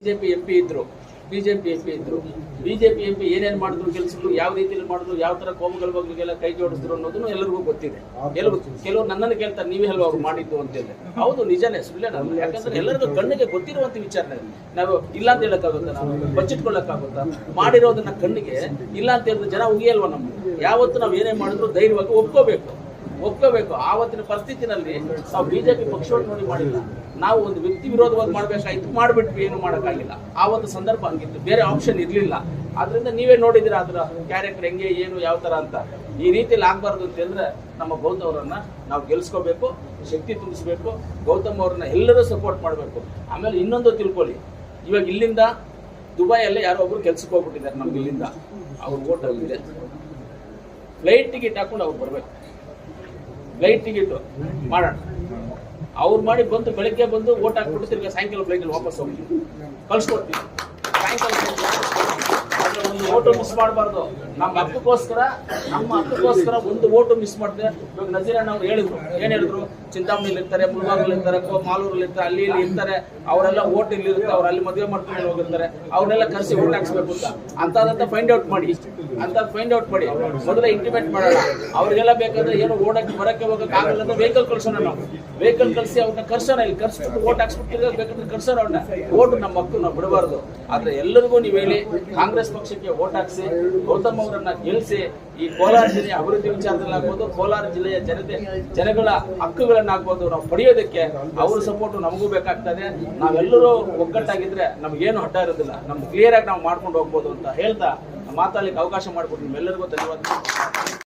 BJP MP ಇದ್ರು, BJP MP ಏನೇನು ಮಾಡಿದ್ರು, ಕೆಲಸಗಳು ಯಾವ ರೀತಿಯಲ್ಲಿ ಮಾಡಿದ್ರು, ಯಾವ ತರ ಕೋಮುಗಳ ಬಗ್ಗೆಲ್ಲ ಕೈ ಜೋಡಿಸಿದ್ರು ಅನ್ನೋದನ್ನು ಎಲ್ಲರಿಗೂ ಗೊತ್ತಿದೆ. ಕೆಲವರು ನನ್ನನ್ನು ಕೇಳ್ತಾರೆ, ನೀವೇ ಅಲ್ವಾ ಅವ್ರು ಮಾಡಿದ್ದು ಅಂತೇಳಿ. ಹೌದು, ನಿಜನೇ, ಸುಳ್ಳೇನ? ಯಾಕಂದ್ರೆ ಎಲ್ಲರಿಗೂ ಕಣ್ಣಿಗೆ ಗೊತ್ತಿರುವಂತ ವಿಚಾರ. ನಾವು ಇಲ್ಲ ಅಂತ ಹೇಳಕ್ಕಾಗುತ್ತಾ? ನಾವು ಬಚ್ಚಿಟ್ಕೊಳ್ಳಕ್ಕಾಗುತ್ತಾ? ಮಾಡಿರೋದನ್ನ ಕಣ್ಣಿಗೆ ಇಲ್ಲ ಅಂತ ಹೇಳಿದ್ರೆ ಜನ ಉಗಿಯಲ್ವ? ನಮ್ಗೆ ಯಾವತ್ತು ನಾವು ಏನೇ ಮಾಡಿದ್ರು ಧೈರ್ಯವಾಗಿ ಒಪ್ಕೋಬೇಕು. ಆವತ್ತಿನ ಪರಿಸ್ಥಿತಿನಲ್ಲಿ ನಾವು ಬಿಜೆಪಿ ಪಕ್ಷವನ್ನು ನೋಡಿ ಮಾಡಿಲ್ಲ, ನಾವು ಒಂದು ವ್ಯಕ್ತಿ ವಿರೋಧವಾಗಿ ಮಾಡ್ಬೇಕಾಯ್ತು, ಮಾಡ್ಬಿಟ್ವಿ, ಏನು ಮಾಡೋಕ್ಕಾಗಿಲ್ಲ. ಆ ಒಂದು ಸಂದರ್ಭ ಹಂಗಿತ್ತು, ಬೇರೆ ಆಪ್ಷನ್ ಇರ್ಲಿಲ್ಲ. ಆದ್ರಿಂದ ನೀವೇ ನೋಡಿದಿರ ಅದರ ಕ್ಯಾರೆಕ್ಟರ್ ಹೆಂಗೆ, ಏನು, ಯಾವ ತರ ಅಂತ. ಈ ರೀತಿಯಲ್ಲಿ ಆಗ್ಬಾರ್ದು ಅಂತಂದ್ರೆ ನಮ್ಮ ಗೌತಮ್ ಅವರನ್ನ ನಾವು ಗೆಲ್ಸ್ಕೋಬೇಕು, ಶಕ್ತಿ ತುಂಬಿಸ್ಬೇಕು, ಗೌತಮ್ ಅವ್ರನ್ನ ಎಲ್ಲರೂ ಸಪೋರ್ಟ್ ಮಾಡಬೇಕು. ಆಮೇಲೆ ಇನ್ನೊಂದು ತಿಳ್ಕೊಳ್ಳಿ, ಇವಾಗ ಇಲ್ಲಿಂದ ದುಬೈಯಲ್ಲೇ ಯಾರೋ ಒಬ್ರು ಕೆಲ್ಸಕ್ಕೆ ಹೋಗ್ಬಿಟ್ಟಿದ್ದಾರೆ, ನಮ್ಗೆ ಇಲ್ಲಿಂದ ಅವ್ರು ಓಟ್ ಆಗಿದೆ, ಫ್ಲೈಟ್ ಟಿಕೆಟ್ ಹಾಕೊಂಡು ಅವ್ರು ಬರ್ಬೇಕು. ಫ್ಲೈಟ್ ಟಿಕೆಟ್ ಮಾಡೋಣ, ಅವ್ರು ಮಾಡಿ ಬಂದು ಬೆಳಗ್ಗೆ ಬಂದು ಓಟ್ ಹಾಕ್ಬಿಟ್ಟು ತಿರ್ಗಿ ಸಾಯಂಕಾಲ ಫ್ಲೈಟಲ್ಲಿ ವಾಪಸ್ ಹೋಗಿ ಕಳ್ಸ್ಕೊಡ್ತೀವಿ. ಸಾಯಂಕಾಲ ಒಂದು ಓಟು ಮಿಸ್ ಮಾಡಬಾರ್ದು. ನಮ್ಮ ಹಕ್ಕಕ್ಕೋಸ್ಕರ ಒಂದು ಓಟು ಮಿಸ್ ಮಾಡಿದ್ರೆ. ಇವಾಗ ನಜೀರಣ್ಣ ಅವ್ರು ಹೇಳಿದ್ರು, ಏನ್ ಹೇಳಿದ್ರು, ಚಿಂತಾಮಣಿಲಿ ಇರ್ತಾರೆ, ಮುಳಬಾಗಲ್ಲಿ ಇರ್ತಾರೆ, ಮಾಲೂರಲ್ಲಿ ಇರ್ತಾರೆ, ಅಲ್ಲಿ ಇಲ್ಲಿ ಇರ್ತಾರೆ, ಅವರೆಲ್ಲ ಓಟ್ ಇಲ್ಲಿ ಇರುತ್ತೆ, ಅವ್ರು ಅಲ್ಲಿ ಮದುವೆ ಮಾಡ್ಕೊಂಡು ಹೋಗಿರ್ತಾರೆ, ಅವ್ರನ್ನೆಲ್ಲ ಕರೆಸಿ ಓಟ್ ಹಾಕ್ಸ್ಬೇಕು ಅಂತ ಫೈಂಡ್ ಔಟ್ ಮಾಡಿ ಮೊದಲೇ ಇಂಟಿಮೇಟ್ ಮಾಡೋಣ. ಅವ್ರಿಗೆಲ್ಲ ಬೇಕಾದ್ರೆ ಏನು ಓಡಕ್ಕೆ ಬರಕ್ಕೆ ಹೋಗಕ್ಕೆ ಆಗಲ್ಲ ಅಂತ ವೆಹಿಕಲ್ ಕಳ್ಸೋಣ. ನಾವು ವೆಹಿಕಲ್ ಕಳಿಸಿ ಅವ್ರನ್ನ ಕರ್ಸೋಣ, ಇಲ್ಲಿ ಕರ್ಸ್ಬಿಟ್ಟು ಓಟ್ ಹಾಕ್ಸ್ಬಿಟ್ಟು ಬೇಕಾದ್ರೆ ಕರ್ಸೋಣ. ಅವ್ರನ್ನ ಓಟ್ ನಮ್ಮ ಹಕ್ಕು, ನಾವು ಬಿಡಬಾರ್ದು. ಆದ್ರೆ ಎಲ್ಲರಿಗೂ ನೀವು ಹೇಳಿ ಕಾಂಗ್ರೆಸ್ ಪಕ್ಷಕ್ಕೆ ಓಟ್ ಹಾಕ್ಸಿ, ಗೌತಮ್ ಅವರನ್ನ ಗೆಲ್ಸಿ. ಈ ಕೋಲಾರ ಜಿಲ್ಲೆಯ ಅಭಿವೃದ್ಧಿ ವಿಚಾರದಲ್ಲಿ ಆಗ್ಬೋದು, ಕೋಲಾರ ಜಿಲ್ಲೆಯ ಜನಗಳ ಹಕ್ಕುಗಳನ್ನಾಗ್ಬೋದು ನಾವು ಪಡೆಯೋದಕ್ಕೆ ಅವ್ರ ಸಪೋರ್ಟ್ ನಮಗೂ ಬೇಕಾಗ್ತದೆ. ನಾವೆಲ್ಲರೂ ಒಗ್ಗಟ್ಟಾಗಿದ್ರೆ ನಮ್ಗೇನು ಅಡ್ಡ ಇರೋದಿಲ್ಲ, ನಮ್ಗೆ ಕ್ಲಿಯರ್ ಆಗಿ ನಾವು ಮಾಡ್ಕೊಂಡು ಹೋಗ್ಬೋದು ಅಂತ ಹೇಳ್ತಾ ಮಾತಾಡ್ಲಿಕ್ಕೆ ಅವಕಾಶ ಮಾಡಿಕೊಟ್ಟು ನಿಮ್ಮೆಲ್ಲರಿಗೂ ಧನ್ಯವಾದ.